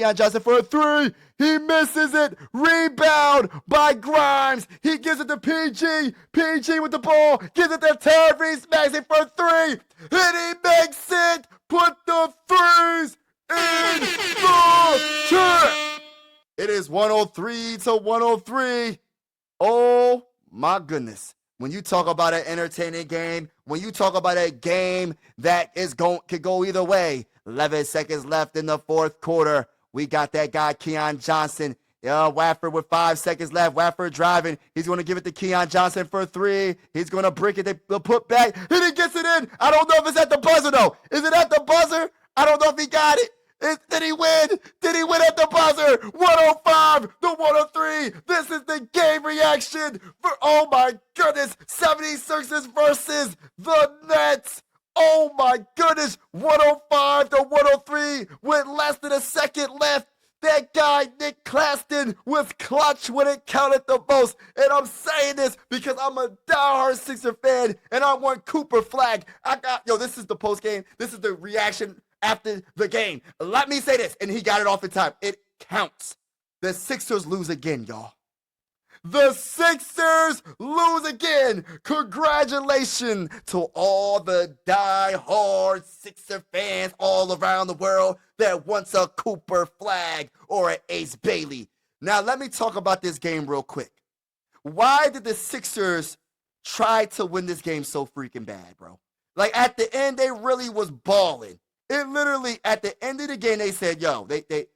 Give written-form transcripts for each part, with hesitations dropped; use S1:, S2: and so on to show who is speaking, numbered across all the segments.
S1: Keon Johnson for a three. He misses it. Rebound by Grimes. He gives it to PG. PG with the ball. Gives it to Tyrese Maxey for a three. And he makes it. Put the threes in the trap. It is 103-103. Oh, my goodness. When you talk about an entertaining game, when you talk about a game that could go either way, 11 seconds left in the fourth quarter. We got that guy, Keon Johnson. Wafford with 5 seconds left. Wafford driving. He's going to give it to Keon Johnson for a three. He's going to brick it. They'll put back. And he gets it in. I don't know if it's at the buzzer, though. Is it at the buzzer? I don't know if he got it. Did he win? Did he win at the buzzer? 105-103. This is the game reaction for, oh my goodness, 76ers versus the Nets. Oh my goodness, 105-103 with less than a second left. That guy, Nick Claxton, was clutch when it counted the most. And I'm saying this because I'm a diehard Sixer fan and I want Cooper Flagg. This is the post game. This is the reaction after the game. Let me say this, and he got it off in time. It counts. The Sixers lose again, y'all. The Sixers lose again. Congratulations to all the die-hard Sixer fans all around the world that wants a Cooper Flagg or an Ace Bailey. Now, let me talk about this game real quick. Why did the Sixers try to win this game so freaking bad, bro? Like, at the end, they really was balling. It literally, at the end of the game, they said, they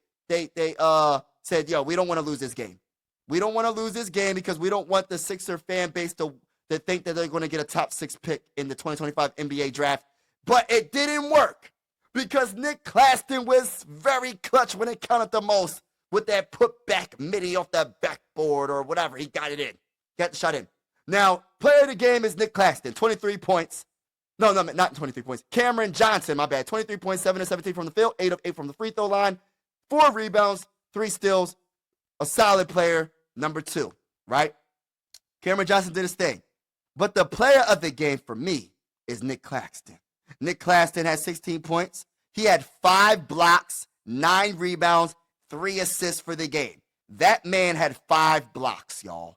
S1: said, we don't want to lose this game. We don't want to lose this game because we don't want the Sixer fan base to think that they're going to get a top 6 pick in the 2025 NBA draft. But it didn't work because Nick Claxton was very clutch when it counted the most with that put-back midi off the backboard or whatever. He got it in. Got the shot in. Now, player of the game is Nick Claxton, 23 points. No, not 23 points. Cameron Johnson, my bad. 23 points, 7 of 17 from the field, 8 of 8 from the free throw line, 4 rebounds, 3 steals. A solid player, number 2, right? Cameron Johnson did his thing. But the player of the game for me is Nick Claxton. Nick Claxton had 16 points. He had 5 blocks, 9 rebounds, 3 assists for the game. That man had 5 blocks, y'all.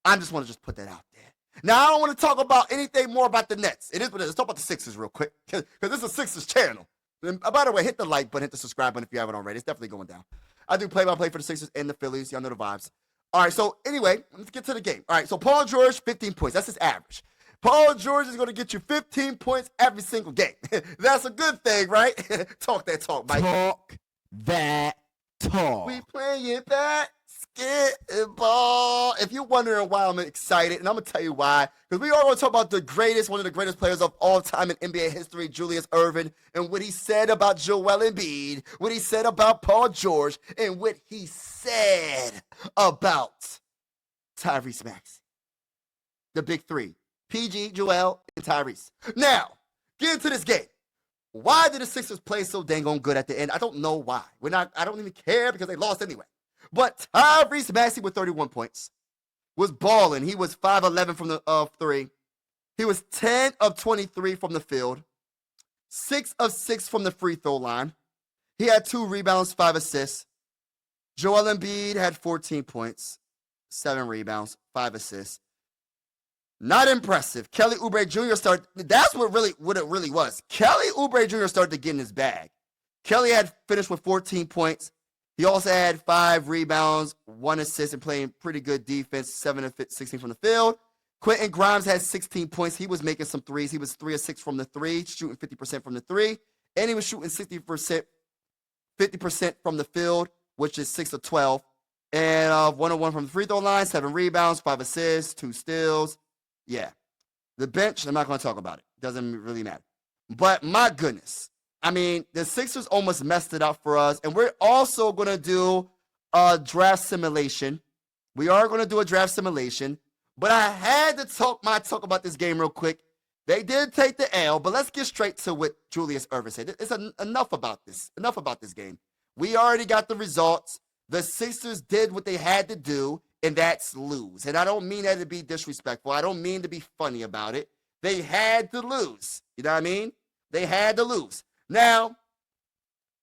S1: I just want to put that out there. Now, I don't want to talk about anything more about the Nets. It is what it is. Let's talk about the Sixers real quick because this is a Sixers channel. And, by the way, hit the like button, hit the subscribe button if you haven't already. It's definitely going down. I do play-by-play for the Sixers and the Phillies. Y'all know the vibes. All right, so anyway, let's get to the game. All right, so Paul George, 15 points. That's his average. Paul George is going to get you 15 points every single game. That's a good thing, right? Talk that talk, Mike.
S2: Talk that talk.
S1: We playing basketball. If you're wondering why I'm excited, and I'm going to tell you why, because we are going to talk about one of the greatest players of all time in NBA history, Julius Erving, and what he said about Joel Embiid, what he said about Paul George, and what he said about Tyrese Maxey. The big 3. PG, Joel, and Tyrese. Now, get into this game. Why did the Sixers play so dang on good at the end? I don't know why. I don't even care because they lost anyway. But Tyrese Maxey with 31 points was balling. He was 5-11 from the 3. He was 10 of 23 from the field, 6 of 6 from the free throw line. He had 2 rebounds, 5 assists. Joel Embiid had 14 points, 7 rebounds, 5 assists. Not impressive. Kelly Oubre Jr. started. That's what it really was. Kelly Oubre Jr. started to get in his bag. Kelly had finished with 14 points. He also had 5 rebounds, 1 assist, and playing pretty good defense, 7 of 16 from the field. Quentin Grimes had 16 points. He was making some threes. He was 3 of 6 from the 3, shooting 50% from the 3. And he was shooting 50% from the field, which is 6 of 12. And 1 of 1 from the free throw line, 7 rebounds, 5 assists, 2 steals. Yeah. The bench, I'm not going to talk about it. Doesn't really matter. But my goodness. I mean, the Sixers almost messed it up for us. And we're also going to do a draft simulation. We are going to do a draft simulation. But I had to talk about this game real quick. They did take the L, but let's get straight to what Julius Erving said. It's enough about this. Enough about this game. We already got the results. The Sixers did what they had to do, and that's lose. And I don't mean that to be disrespectful. I don't mean to be funny about it. They had to lose. You know what I mean? They had to lose. Now,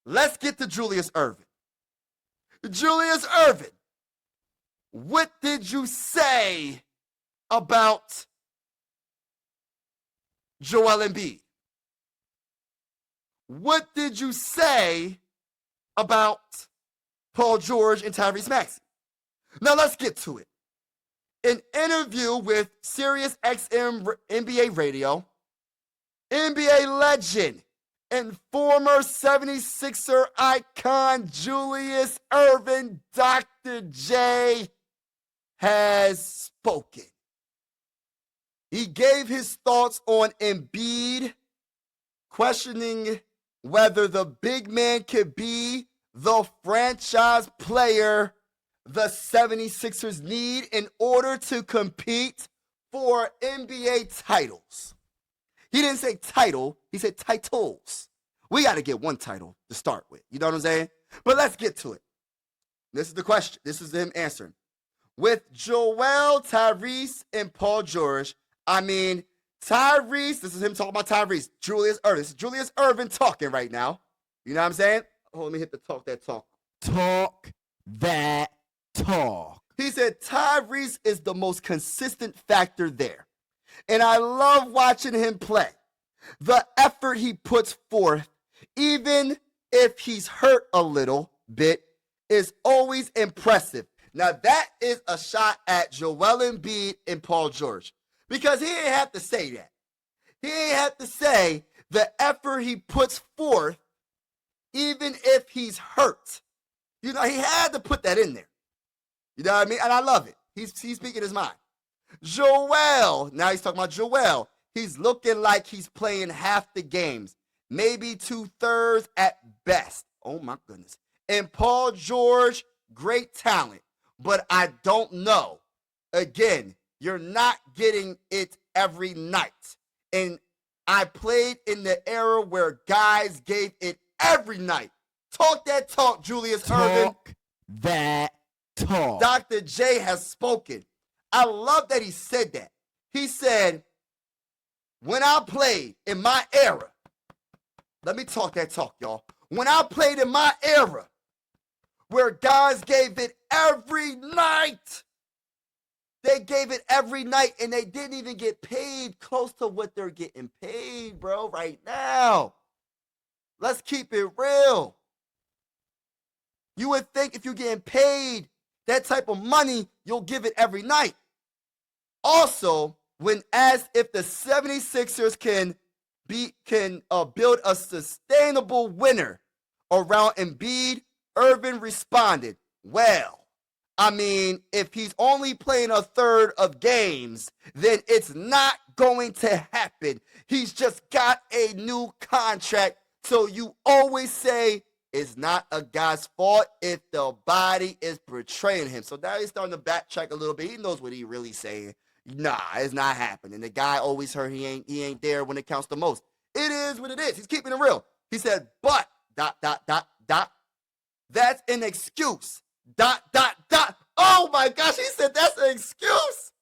S1: let's get to Julius Erving. Julius Erving, what did you say about Joel Embiid? What did you say about Paul George and Tyrese Maxey? Now let's get to it. An interview with Sirius XM NBA Radio, NBA legend and former 76er icon Julius Erving, Dr. J, has spoken. He gave his thoughts on Embiid, questioning whether the big man could be the franchise player the 76ers need in order to compete for NBA titles. He didn't say title, he said titles. We got to get one title to start with. You know what I'm saying? But let's get to it. This is the question. This is him answering. With Joel, Tyrese, and Paul George, Tyrese, this is him talking about Tyrese, Julius Erving. This is Julius Erving talking right now. You know what I'm saying? Oh, let me hit the talk that talk.
S2: Talk that talk.
S1: He said Tyrese is the most consistent factor there. And I love watching him play. The effort he puts forth, even if he's hurt a little bit, is always impressive. Now that is a shot at Joel Embiid and Paul George. Because he ain't have to say that. He ain't have to say the effort he puts forth, even if he's hurt. You know, he had to put that in there. You know what I mean? And I love it. He's speaking his mind. Joel, now he's talking about Joel. He's looking like he's playing half the games, maybe 2/3 at best. Oh my goodness. And Paul George, great talent, but I don't know. Again, you're not getting it every night. And I played in the era where guys gave it every night. Talk that talk, Julius Erving.
S2: Talk that talk.
S1: Dr. J has spoken. I love that he said that. He said, when I played in my era, let me talk that talk, y'all. When I played in my era, where guys gave it every night, they gave it every night, and they didn't even get paid close to what they're getting paid, bro, right now. Let's keep it real. You would think if you're getting paid that type of money, you'll give it every night. Also, when asked if the 76ers can build a sustainable winner around Embiid, Erving responded, well, if he's only playing 1/3 of games, then it's not going to happen. He's just got a new contract, so you always say it's not a guy's fault if the body is betraying him. So now he's starting to backtrack a little bit. He knows what he really saying. Nah, it's not happening. The guy always heard he ain't there when it counts the most. It is what it is. He's keeping it real. He said, but, ... that's an excuse. ... Oh my gosh, he said that's an excuse.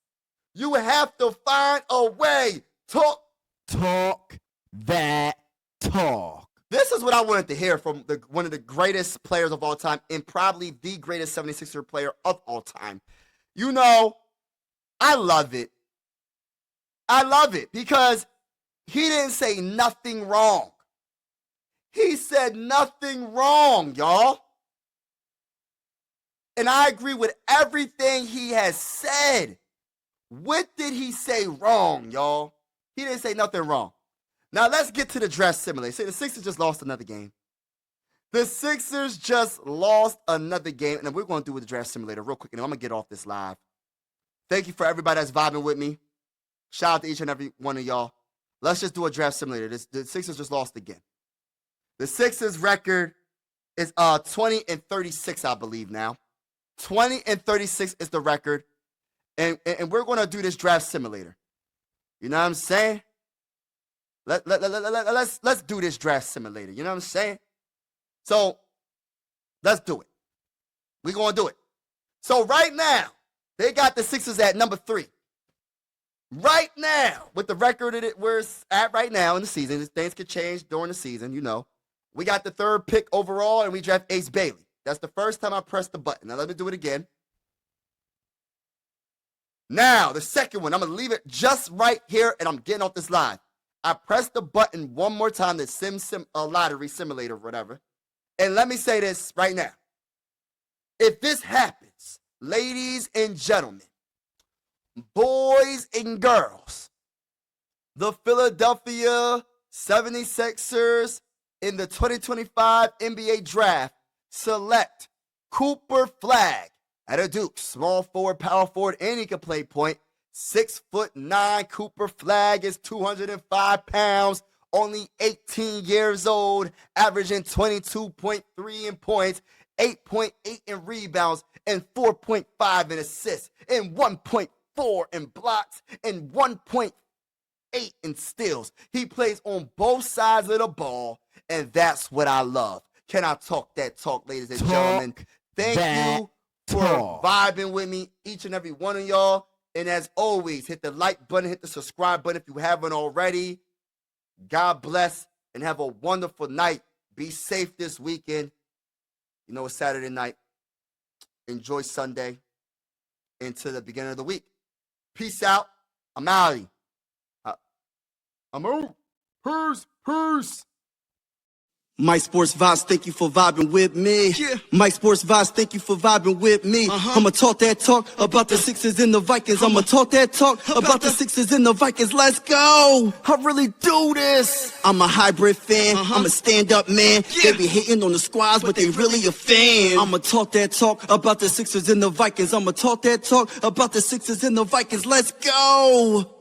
S1: You have to find a way. Talk
S2: that talk.
S1: This is what I wanted to hear from one of the greatest players of all time and probably the greatest 76er player of all time. You know, I love it. I love it because he didn't say nothing wrong. He said nothing wrong, y'all. And I agree with everything he has said. What did he say wrong, y'all? He didn't say nothing wrong. Now let's get to the draft simulator. See, the Sixers just lost another game. The Sixers just lost another game. And we're going to do with the draft simulator real quick. And I'm going to get off this live. Thank you for everybody that's vibing with me. Shout out to each and every one of y'all. Let's just do a draft simulator. The Sixers just lost again. The Sixers record is 20-36, I believe now. 20-36 is the record. And we're going to do this draft simulator. You know what I'm saying? Let's do this draft simulator. You know what I'm saying? So, let's do it. We're going to do it. So, right now, they got the Sixers at number 3. Right now, with the record where it's at right now in the season, things could change during the season, you know. We got the 3rd pick overall, and we draft Ace Bailey. That's the first time I pressed the button. Now let me do it again. Now, the second one, I'm going to leave it just right here, and I'm getting off this live. I pressed the button one more time, the sim lottery simulator or whatever. And let me say this right now. If this happens, ladies and gentlemen, boys and girls, the Philadelphia 76ers in the 2025 NBA draft select Cooper Flagg at a Duke, small forward, power forward, and he can play point. 6'9" Cooper Flagg is 205 pounds, only 18 years old, averaging 22.3 in points, 8.8 in rebounds, and 4.5 in assists, and 1.4 in blocks, and 1.8 in steals. He plays on both sides of the ball, and that's what I love. Can I talk that talk, ladies and gentlemen? Thank you for vibing with me, each and every one of y'all. And as always, hit the like button, hit the subscribe button if you haven't already. God bless and have a wonderful night. Be safe this weekend. You know, it's Saturday night. Enjoy Sunday into the beginning of the week. Peace out. I'm out. I'm out. Peace.
S3: Mike Sports Vibes, thank you for vibing with me.
S4: Yeah.
S3: Mike Sports Vibes, thank you for vibing with me. I'ma talk that talk about the Sixers and the Vikings. I'ma talk that talk about the Sixers and the Vikings. Let's go.
S1: I really do this.
S3: I'm a hybrid fan. I'm a stand-up man.
S4: Yeah.
S3: They be hating on the squads, but they really a fan. I'ma talk that talk about the Sixers and the Vikings. I'ma talk that talk about the Sixers and the Vikings. Let's go.